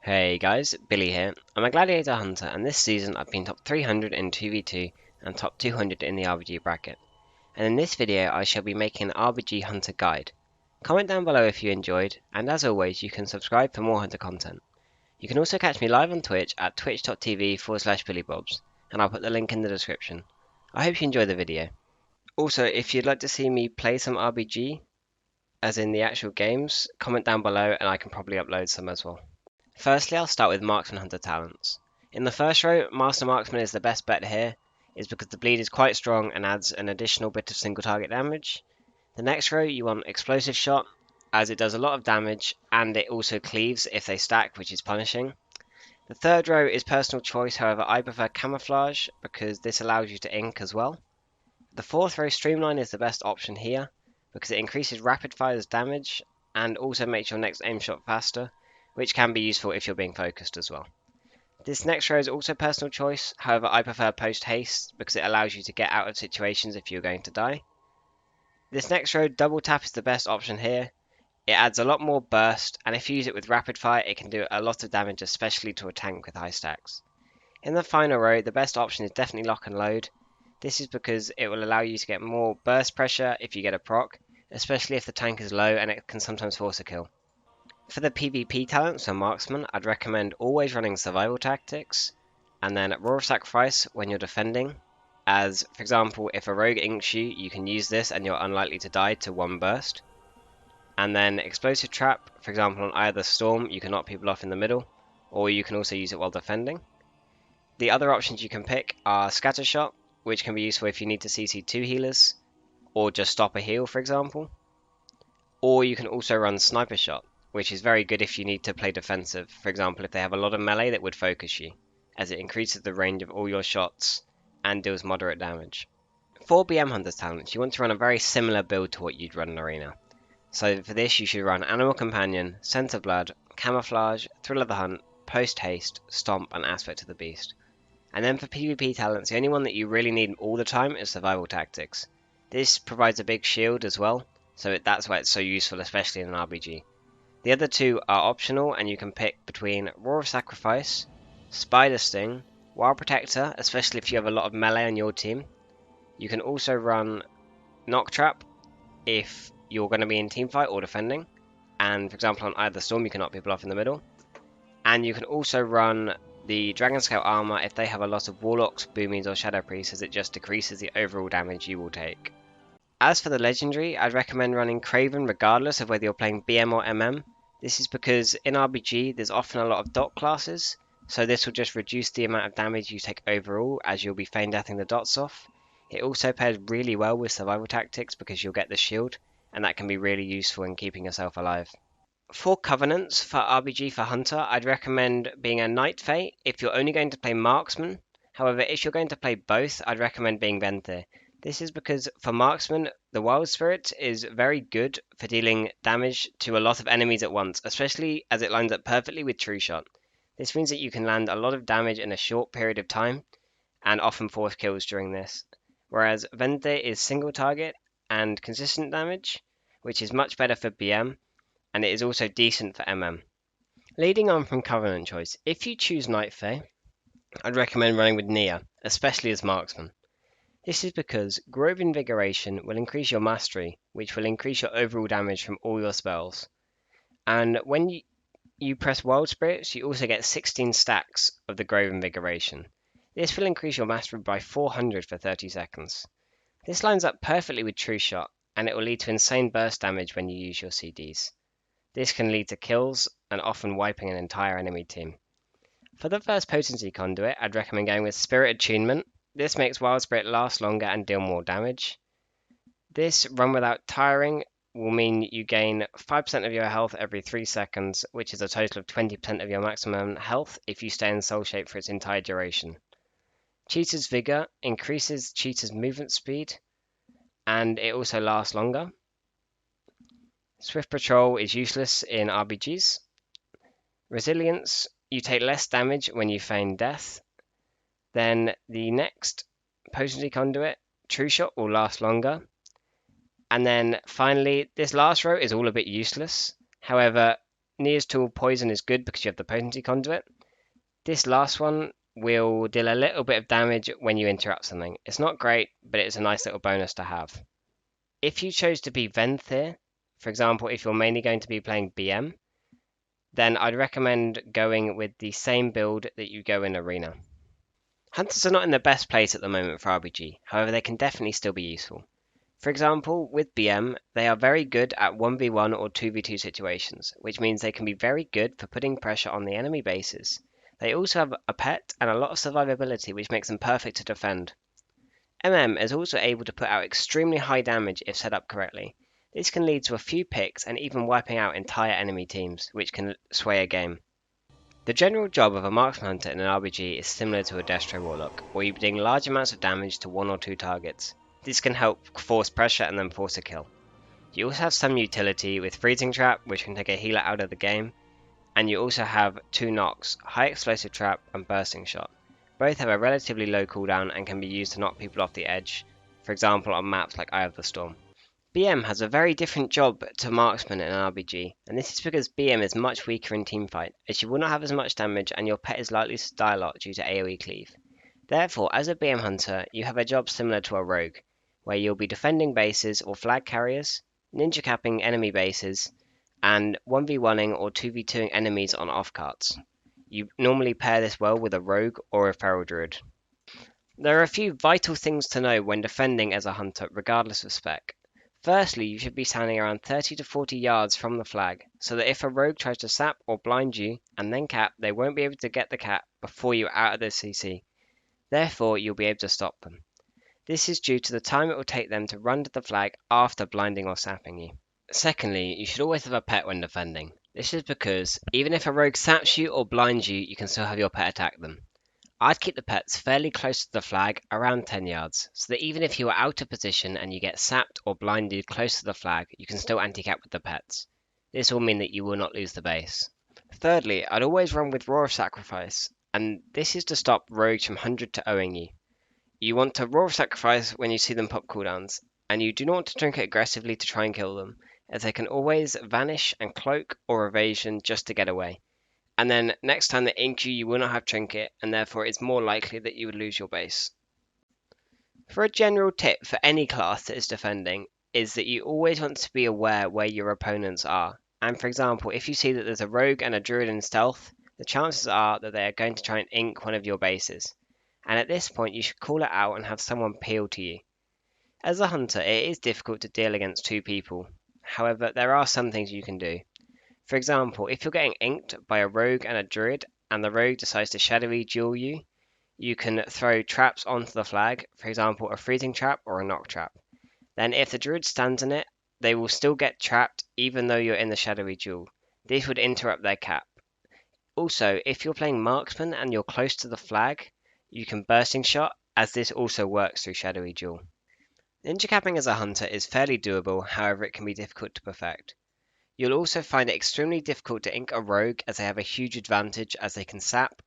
Hey guys, Billy here. I'm a gladiator hunter and this season I've been top 300 in 2v2 and top 200 in the RBG bracket. And in this video I shall be making an RBG hunter guide. Comment down below if you enjoyed, and as always you can subscribe for more hunter content. You can also catch me live on Twitch at twitch.tv/Billybobbs, and I'll put the link in the description. I hope you enjoy the video. Also, if you'd like to see me play some RBG, as in the actual games, comment down below and I can probably upload some as well. Firstly, I'll start with Marksman Hunter talents. In the first row, Master Marksman is the best bet here, is because the bleed is quite strong and adds an additional bit of single target damage. The next row, you want Explosive Shot, as it does a lot of damage and it also cleaves if they stack, which is punishing. The third row is personal choice, however I prefer Camouflage because this allows you to ink as well. The fourth row, Streamline, is the best option here because it increases rapid fire's damage and also makes your next aim shot faster, which can be useful if you're being focused as well. This next row is also personal choice, however I prefer post haste because it allows you to get out of situations if you're going to die. This next row, double tap is the best option here. It adds a lot more burst, and if you use it with rapid fire it can do a lot of damage, especially to a tank with high stacks. In the final row, the best option is definitely lock and load. This is because it will allow you to get more burst pressure if you get a proc, especially if the tank is low and it can sometimes force a kill. For the PvP talent, so Marksman, I'd recommend always running Survival Tactics, and then Roar of Sacrifice when you're defending, as, for example, if a rogue inks you, you can use this and you're unlikely to die to one burst. And then Explosive Trap, for example on either Storm, you can knock people off in the middle, or you can also use it while defending. The other options you can pick are Scatter Shot, which can be useful if you need to CC 2 healers, or just stop a heal, for example. Or you can also run Sniper Shot, which is very good if you need to play defensive, for example if they have a lot of melee that would focus you, as it increases the range of all your shots and deals moderate damage. For BM Hunter's talents, you want to run a very similar build to what you'd run in Arena. So for this you should run Animal Companion, Scent of Blood, Camouflage, Thrill of the Hunt, Post Haste, Stomp and Aspect of the Beast. And then for PvP talents, the only one that you really need all the time is Survival Tactics. This provides a big shield as well, so that's why it's so useful, especially in an RBG. The other two are optional and you can pick between Roar of Sacrifice, Spider Sting, Wild Protector, especially if you have a lot of melee on your team. You can also run Knock Trap if you're going to be in teamfight or defending, and for example on either Storm you can knock people off in the middle. And you can also run the Dragon Scale Armor if they have a lot of Warlocks, Boomies or Shadow Priests, as it just decreases the overall damage you will take. As for the Legendary, I'd recommend running Craven regardless of whether you're playing BM or MM. This is because in RBG there's often a lot of dot classes, so this will just reduce the amount of damage you take overall as you'll be feign deathing the dots off. It also pairs really well with Survival Tactics because you'll get the shield, and that can be really useful in keeping yourself alive. For Covenants, for RBG for Hunter, I'd recommend being a Night Fae if you're only going to play Marksman. However, if you're going to play both, I'd recommend being Venthyr. This is because for Marksman, the Wild Spirit is very good for dealing damage to a lot of enemies at once, especially as it lines up perfectly with True Shot. This means that you can land a lot of damage in a short period of time, and often force kills during this. Whereas Venthyr is single target and consistent damage, which is much better for BM, and it is also decent for MM. Leading on from Covenant choice, if you choose Night Fae, I'd recommend running with Nia, especially as Marksman. This is because Grove Invigoration will increase your mastery, which will increase your overall damage from all your spells. And when you press Wild Spirits, you also get 16 stacks of the Grove Invigoration. This will increase your mastery by 400 for 30 seconds. This lines up perfectly with True Shot, and it will lead to insane burst damage when you use your CDs. This can lead to kills and often wiping an entire enemy team. For the first potency conduit, I'd recommend going with Spirit Attunement. This makes Wild Spirit last longer and deal more damage. This run without tiring will mean you gain 5% of your health every 3 seconds, which is a total of 20% of your maximum health if you stay in soul shape for its entire duration. Cheater's Vigor increases Cheater's movement speed, and it also lasts longer. Swift Patrol is useless in RBGs. Resilience, you take less damage when you feign death. Then the next potency conduit, True Shot, will last longer. And then finally, this last row is all a bit useless. However, Nia's tool Poison is good because you have the potency conduit. This last one will deal a little bit of damage when you interrupt something. It's not great, but it's a nice little bonus to have. If you chose to be Venthyr, for example, if you're mainly going to be playing BM, then I'd recommend going with the same build that you go in Arena. Hunters are not in the best place at the moment for RBG, however they can definitely still be useful. For example, with BM, they are very good at 1v1 or 2v2 situations, which means they can be very good for putting pressure on the enemy bases. They also have a pet and a lot of survivability, which makes them perfect to defend. MM is also able to put out extremely high damage if set up correctly. This can lead to a few picks and even wiping out entire enemy teams, which can sway a game. The general job of a marksman hunter in an RBG is similar to a Destro Warlock, where you're doing large amounts of damage to one or two targets. This can help force pressure and then force a kill. You also have some utility with Freezing Trap, which can take a healer out of the game, and you also have two knocks, High Explosive Trap and Bursting Shot. Both have a relatively low cooldown and can be used to knock people off the edge, for example on maps like Eye of the Storm. BM has a very different job to Marksman in an RBG, and this is because BM is much weaker in teamfight, as you will not have as much damage and your pet is likely to die a lot due to AoE cleave. Therefore, as a BM hunter, you have a job similar to a rogue, where you'll be defending bases or flag carriers, ninja-capping enemy bases, and 1v1ing or 2v2ing enemies on off-carts. You normally pair this well with a rogue or a feral druid. There are a few vital things to know when defending as a hunter, regardless of spec. Firstly, you should be standing around 30 to 40 yards from the flag, so that if a rogue tries to sap or blind you and then cap, they won't be able to get the cap before you're out of the CC. Therefore, you'll be able to stop them. This is due to the time it will take them to run to the flag after blinding or sapping you. Secondly, you should always have a pet when defending. This is because, even if a rogue saps you or blinds you, you can still have your pet attack them. I'd keep the pets fairly close to the flag, around 10 yards, so that even if you are out of position and you get sapped or blinded close to the flag, you can still anti-cap with the pets. This will mean that you will not lose the base. Thirdly, I'd always run with Roar of Sacrifice, and this is to stop rogues from 100 to 0ing you. You want to Roar of Sacrifice when you see them pop cooldowns, and you do not want to drink it aggressively to try and kill them, as they can always vanish and cloak or evasion just to get away. And then next time they ink you, you will not have Trinket, and therefore it's more likely that you would lose your base. For a general tip for any class that is defending, is that you always want to be aware where your opponents are. And for example, if you see that there's a rogue and a druid in stealth, the chances are that they are going to try and ink one of your bases. And at this point you should call it out and have someone peel to you. As a hunter, it is difficult to deal against two people. However, there are some things you can do. For example, if you're getting inked by a rogue and a druid, and the rogue decides to shadowy duel you, you can throw traps onto the flag, for example a freezing trap or a knock trap. Then if the druid stands in it, they will still get trapped even though you're in the shadowy duel. This would interrupt their cap. Also, if you're playing marksman and you're close to the flag, you can bursting shot, as this also works through shadowy duel. Ninjacapping as a hunter is fairly doable, however it can be difficult to perfect. You'll also find it extremely difficult to ink a rogue, as they have a huge advantage as they can sap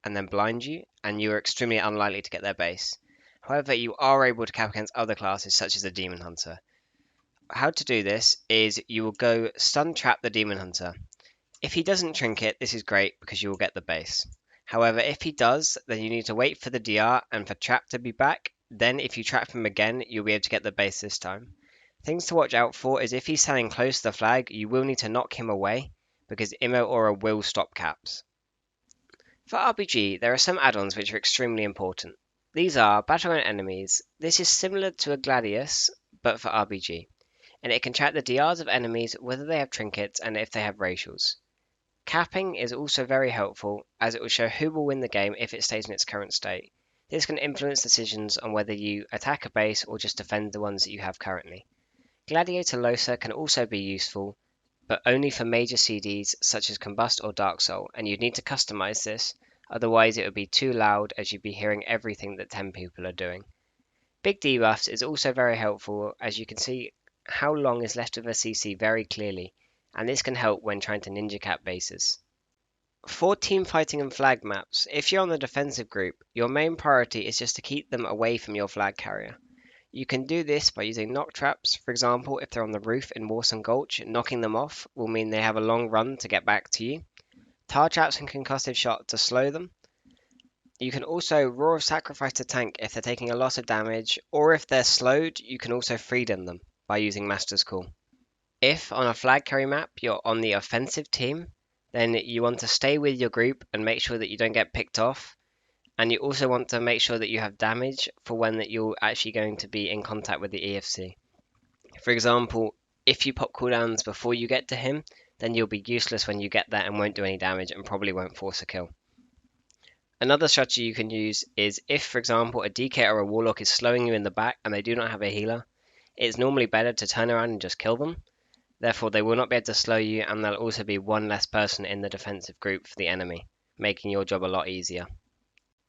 and then blind you, and you are extremely unlikely to get their base. However, you are able to cap against other classes such as the Demon Hunter. How to do this is you will go stun trap the Demon Hunter. If he doesn't trinket, this is great because you will get the base. However, if he does, then you need to wait for the DR and for trap to be back. Then if you trap him again, you'll be able to get the base this time. Things to watch out for is if he's standing close to the flag, you will need to knock him away, because Immo Aura will stop caps. For RPG, there are some add-ons which are extremely important. These are Battleground Enemies. This is similar to a Gladius, but for RPG, and it can track the DRs of enemies, whether they have trinkets and if they have racials. Capping is also very helpful, as it will show who will win the game if it stays in its current state. This can influence decisions on whether you attack a base or just defend the ones that you have currently. Gladiator Losa can also be useful, but only for major CDs such as Combust or Dark Soul, and you'd need to customize this, otherwise it would be too loud as you'd be hearing everything that 10 people are doing. Big debuffs is also very helpful, as you can see how long is left of a CC very clearly, and this can help when trying to ninja cap bases. For team fighting and flag maps, if you're on the defensive group, your main priority is just to keep them away from your flag carrier. You can do this by using knock traps. For example, if they're on the roof in Warson Gulch, knocking them off will mean they have a long run to get back to you. Tar traps and concussive shot to slow them. You can also Roar of Sacrifice to tank if they're taking a lot of damage, or if they're slowed, you can also freedom them by using Master's Call. If on a flag carry map you're on the offensive team, then you want to stay with your group and make sure that you don't get picked off. And you also want to make sure that you have damage for when that you're actually going to be in contact with the EFC. For example, if you pop cooldowns before you get to him, then you'll be useless when you get there and won't do any damage and probably won't force a kill. Another strategy you can use is if, for example, a DK or a Warlock is slowing you in the back and they do not have a healer, it's normally better to turn around and just kill them. Therefore, they will not be able to slow you, and there'll also be one less person in the defensive group for the enemy, making your job a lot easier.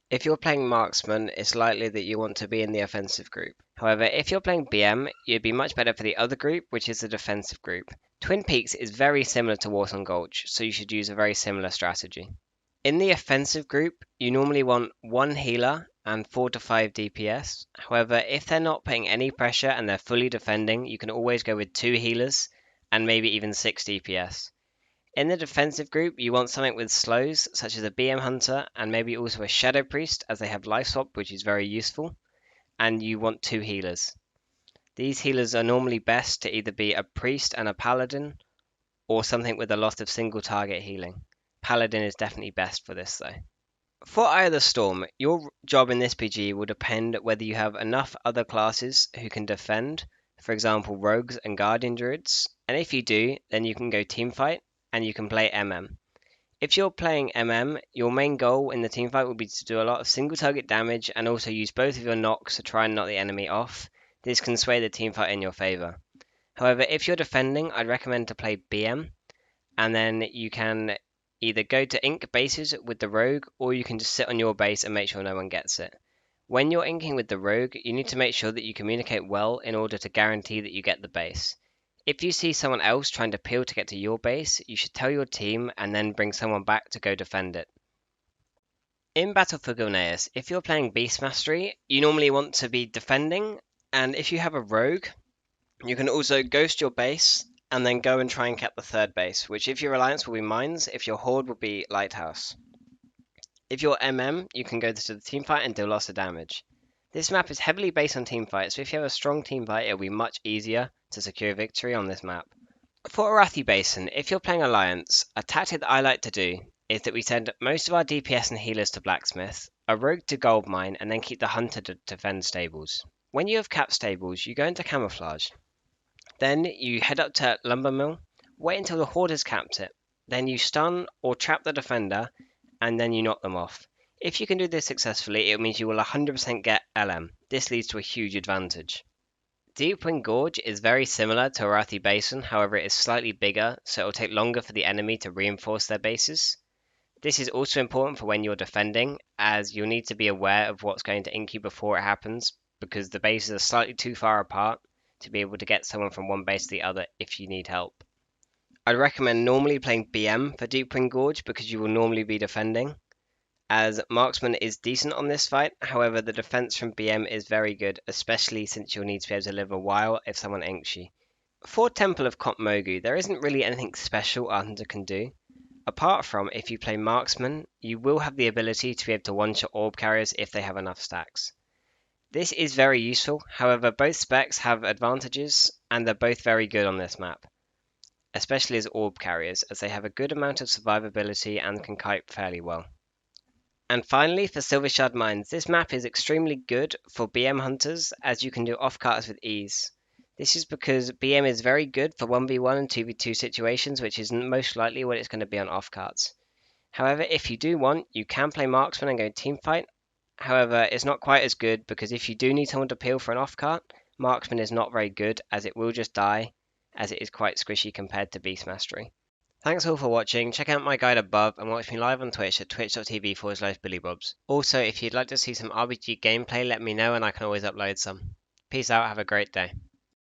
If you're playing Marksman, it's likely that you want to be in the offensive group. However, if you're playing BM, you'd be much better for the other group, which is the defensive group. Twin Peaks is very similar to Warson Gulch, so you should use a very similar strategy. In the offensive group, you normally want 1 healer and 4 to 5 DPS. However, if they're not putting any pressure and they're fully defending, you can always go with 2 healers and maybe even 6 DPS. In the defensive group, you want something with slows, such as a BM Hunter and maybe also a Shadow Priest, as they have life swap, which is very useful, and you want 2 healers. These healers are normally best to either be a Priest and a Paladin, or something with a lot of single target healing. Paladin is definitely best for this though. For Eye of the Storm, your job in this PG will depend whether you have enough other classes who can defend, for example Rogues and Guardian Druids, and if you do, then you can go teamfight and you can play MM. If you're playing MM, your main goal in the teamfight will be to do a lot of single target damage and also use both of your knocks to try and knock the enemy off. This can sway the teamfight in your favour. However, if you're defending, I'd recommend to play BM, and then you can either go to ink bases with the rogue, or you can just sit on your base and make sure no one gets it. When you're inking with the rogue, you need to make sure that you communicate well in order to guarantee that you get the base. If you see someone else trying to peel to get to your base, you should tell your team and then bring someone back to go defend it. In Battle for Gilneas, if you're playing Beast Mastery, you normally want to be defending, and if you have a rogue, you can also ghost your base and then go and try and cap the 3rd base, which if your alliance will be mines, if your horde will be lighthouse. If you're MM, you can go to the teamfight and deal lots of damage. This map is heavily based on teamfight, so if you have a strong teamfight, it'll be much easier to secure victory on this map. For Arathi Basin, if you're playing Alliance, a tactic that I like to do is that we send most of our DPS and healers to Blacksmith, a rogue to Goldmine, and then keep the Hunter to defend stables. When you have capped stables, you go into camouflage. Then you head up to Lumber Mill, wait until the horde has capped it, then you stun or trap the defender, and then you knock them off. If you can do this successfully, it means you will 100% get LM. This leads to a huge advantage. Deepwind Gorge is very similar to Arathi Basin, however it is slightly bigger, so it will take longer for the enemy to reinforce their bases. This is also important for when you're defending, as you'll need to be aware of what's going to ink you before it happens, because the bases are slightly too far apart to be able to get someone from one base to the other if you need help. I'd recommend normally playing BM for Deepwind Gorge because you will normally be defending, as Marksman is decent on this fight, however the defense from BM is very good, especially since you'll need to be able to live a while if someone inks you. For Temple of Kot Mogu, there isn't really anything special a hunter can do. Apart from if you play Marksman, you will have the ability to be able to one-shot orb carriers if they have enough stacks. This is very useful, however both specs have advantages and they're both very good on this map, especially as orb carriers, as they have a good amount of survivability and can kite fairly well. And finally, for Silver Shard Mines, this map is extremely good for BM hunters, as you can do off-carts with ease. This is because BM is very good for 1v1 and 2v2 situations, which is most likely what it's going to be on off-carts. However, if you do want, you can play Marksman and go teamfight. However, it's not quite as good, because if you do need someone to peel for an off-cart, Marksman is not very good, as it will just die, as it is quite squishy compared to Beast Mastery. Thanks all for watching. Check out my guide above and watch me live on Twitch at twitch.tv/Billybobbs. Also, if you'd like to see some RBG gameplay, let me know and I can always upload some. Peace out, have a great day.